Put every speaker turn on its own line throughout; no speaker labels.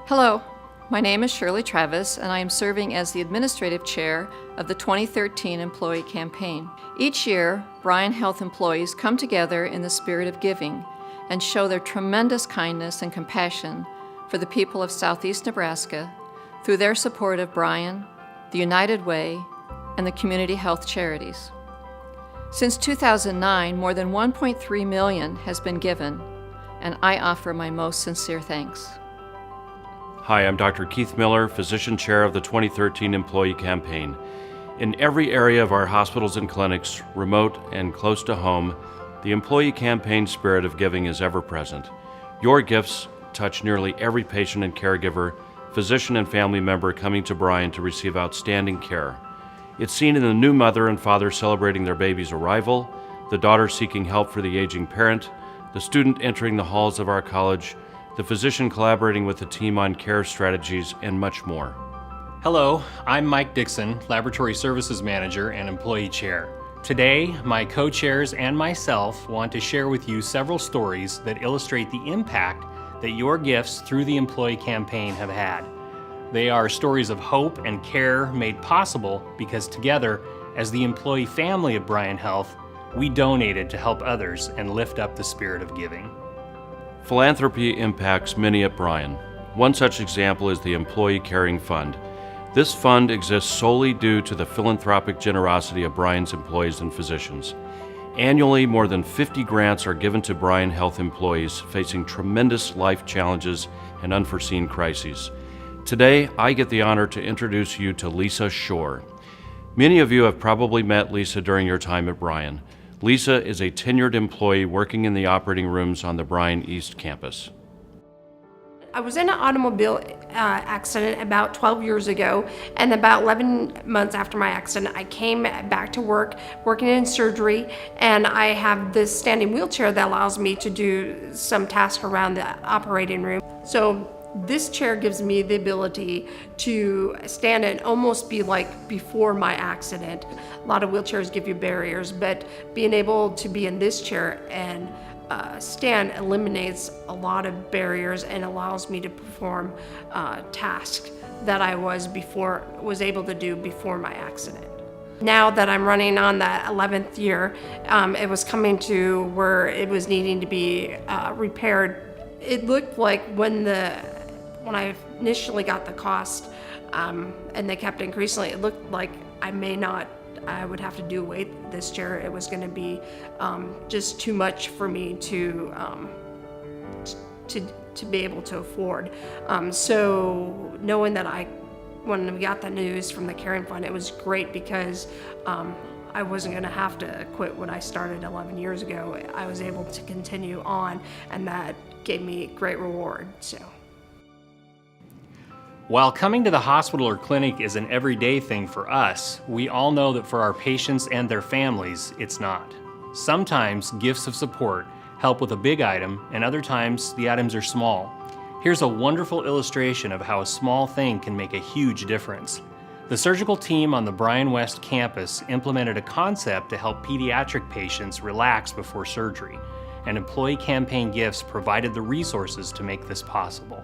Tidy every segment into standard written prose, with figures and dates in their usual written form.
Hello, my name is Shirley Travis, and I am serving as the administrative chair of the 2013 Employee Campaign. Each year, Bryan Health employees come together in the spirit of giving and show their tremendous kindness and compassion for the people of Southeast Nebraska through their support of Bryan, the United Way, and the community health charities. Since 2009, more than $1.3 million has been given, and I offer my most sincere thanks.
Hi, I'm Dr. Keith Miller, Physician Chair of the 2013 Employee Campaign. In every area of our hospitals and clinics, remote and close to home, the Employee Campaign spirit of giving is ever present. Your gifts touch nearly every patient and caregiver, physician and family member coming to Bryan to receive outstanding care. It's seen in the new mother and father celebrating their baby's arrival, the daughter seeking help for the aging parent, the student entering the halls of our college, the physician collaborating with the team on care strategies, and much more.
Hello, I'm Mike Dixon, Laboratory Services Manager and Employee Chair. Today, my co-chairs and myself want to share with you several stories that illustrate the impact that your gifts through the Employee Campaign have had. They are stories of hope and care made possible because together, as the employee family of Bryan Health, we donated to help others and lift up the spirit of giving.
Philanthropy impacts many at Bryan. One such example is the Employee Caring Fund. This fund exists solely due to the philanthropic generosity of Bryan's employees and physicians. Annually, more than 50 grants are given to Bryan Health employees facing tremendous life challenges and unforeseen crises. Today, I get the honor to introduce you to Lisa Shore. Many of you have probably met Lisa during your time at Bryan. Lisa is a tenured employee working in the operating rooms on the Bryan East campus.
I was in an automobile accident about 12 years ago, and about 11 months after my accident, I came back to work, working in surgery, and I have this standing wheelchair that allows me to do some tasks around the operating room. So this chair gives me the ability to stand and almost be like before my accident. A lot of wheelchairs give you barriers, but being able to be in this chair and stand eliminates a lot of barriers and allows me to perform tasks that I was able to do before my accident. Now that I'm running on the 11th year, it was coming to where it was needing to be repaired. It looked like when I initially got the cost, and they kept increasing, it looked like I would have to do away with this chair. It was going to be just too much for me to be able to afford. So knowing that when we got the news from the Caring Fund, it was great because I wasn't going to have to quit when I started 11 years ago. I was able to continue on, and that gave me great reward. So.
While coming to the hospital or clinic is an everyday thing for us, we all know that for our patients and their families, it's not. Sometimes gifts of support help with a big item, and other times the items are small. Here's a wonderful illustration of how a small thing can make a huge difference. The surgical team on the Bryan West campus implemented a concept to help pediatric patients relax before surgery, and Employee Campaign gifts provided the resources to make this possible.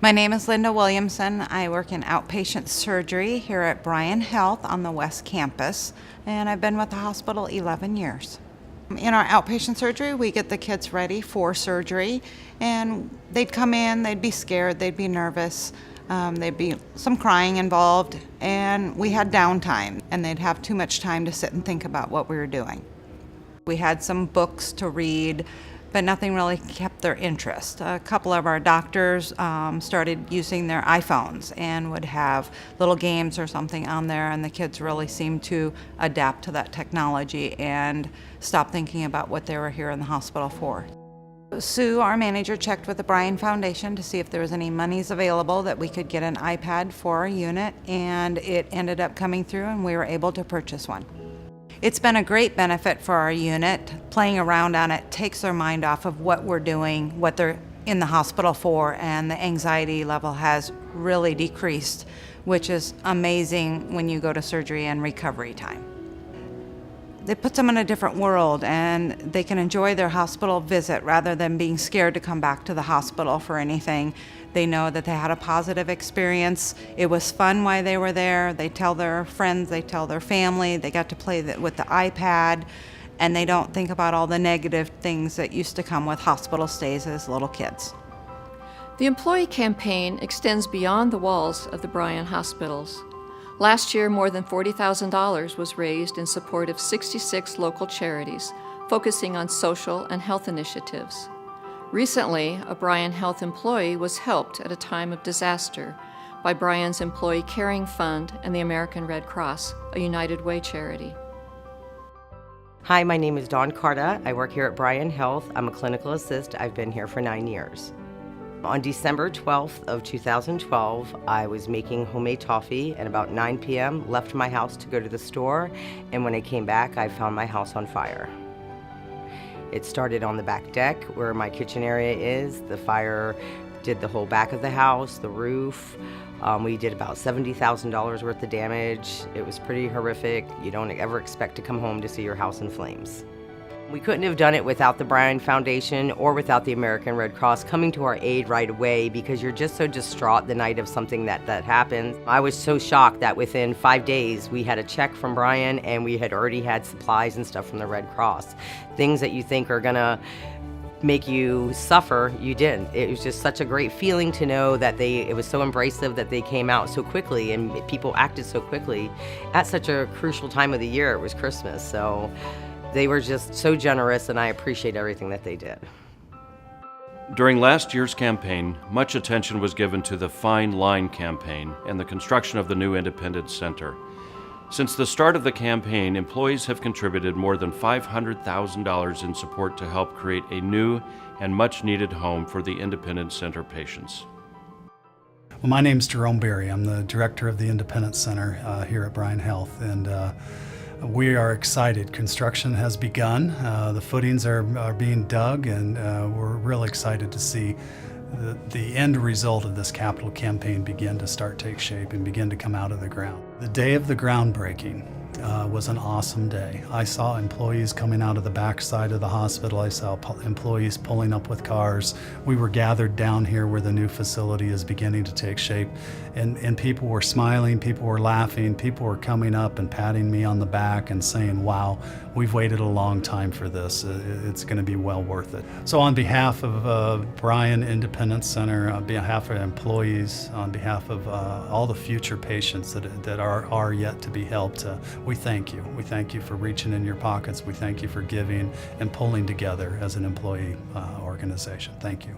My name is Linda Williamson. I work in outpatient surgery here at Bryan Health on the West Campus, and I've been with the hospital 11 years. In our outpatient surgery, we get the kids ready for surgery, and they'd come in, they'd be scared, they'd be nervous, there'd be some crying involved, and we had downtime, and they'd have too much time to sit and think about what we were doing. We had some books to read, but nothing really kept their interest. A couple of our doctors started using their iPhones and would have little games or something on there, and the kids really seemed to adapt to that technology and stop thinking about what they were here in the hospital for. Sue, our manager, checked with the Bryan Foundation to see if there was any monies available that we could get an iPad for our unit, and it ended up coming through and we were able to purchase one. It's been a great benefit for our unit. Playing around on it takes their mind off of what we're doing, what they're in the hospital for, and the anxiety level has really decreased, which is amazing when you go to surgery and recovery time. It puts them in a different world, and they can enjoy their hospital visit rather than being scared to come back to the hospital for anything. They know that they had a positive experience. It was fun while they were there. They tell their friends, they tell their family. They got to play with the iPad, and they don't think about all the negative things that used to come with hospital stays as little kids.
The employee campaign extends beyond the walls of the Bryan hospitals. Last year, more than $40,000 was raised in support of 66 local charities, focusing on social and health initiatives. Recently, a Bryan Health employee was helped at a time of disaster by Bryan's Employee Caring Fund and the American Red Cross, a United Way charity.
Hi, my name is Carta. I work here at Bryan Health. I'm a clinical assist. I've been here for 9 years. On December 12th of 2012, I was making homemade toffee, and about 9 p.m. left my house to go to the store, and when I came back, I found my house on fire. It started on the back deck where my kitchen area is. The fire did the whole back of the house, the roof. We did about $70,000 worth of damage. It was pretty horrific. You don't ever expect to come home to see your house in flames. We couldn't have done it without the Bryan Foundation or without the American Red Cross coming to our aid right away, because you're just so distraught the night of something that happens. I was so shocked that within 5 days we had a check from Bryan and we had already had supplies and stuff from the Red Cross. Things that you think are gonna make you suffer, you didn't. It was just such a great feeling to know that it was so embracive, that they came out so quickly and people acted so quickly at such a crucial time of the year. It was Christmas, so they were just so generous, and I appreciate everything that they did.
During last year's campaign, much attention was given to the Fine Line campaign and the construction of the new Independence Center. Since the start of the campaign, employees have contributed more than $500,000 in support to help create a new and much-needed home for the Independence Center patients.
Well, my name's Jerome Berry. I'm the director of the Independence Center here at Bryan Health, and we are excited. Construction has begun. The footings are being dug, and we're really excited to see the end result of this capital campaign begin to take shape and begin to come out of the ground. The day of the groundbreaking was an awesome day. I saw employees coming out of the backside of the hospital. I saw employees pulling up with cars. We were gathered down here where the new facility is beginning to take shape, and people were smiling, people were laughing, people were coming up and patting me on the back and saying, wow, we've waited a long time for this. It's going to be well worth it. So on behalf of Bryan Independence Center, on behalf of employees, on behalf of all the future patients that are yet to be helped, we thank you. We thank you for reaching in your pockets. We thank you for giving and pulling together as an employee organization. Thank you.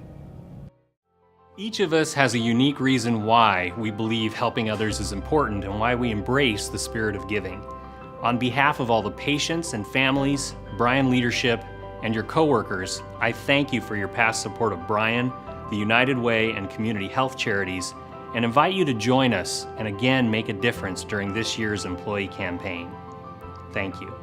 Each of us has a unique reason why we believe helping others is important and why we embrace the spirit of giving. On behalf of all the patients and families, Bryan leadership, and your coworkers, I thank you for your past support of Bryan, the United Way, and community health charities, and invite you to join us and again make a difference during this year's employee campaign. Thank you.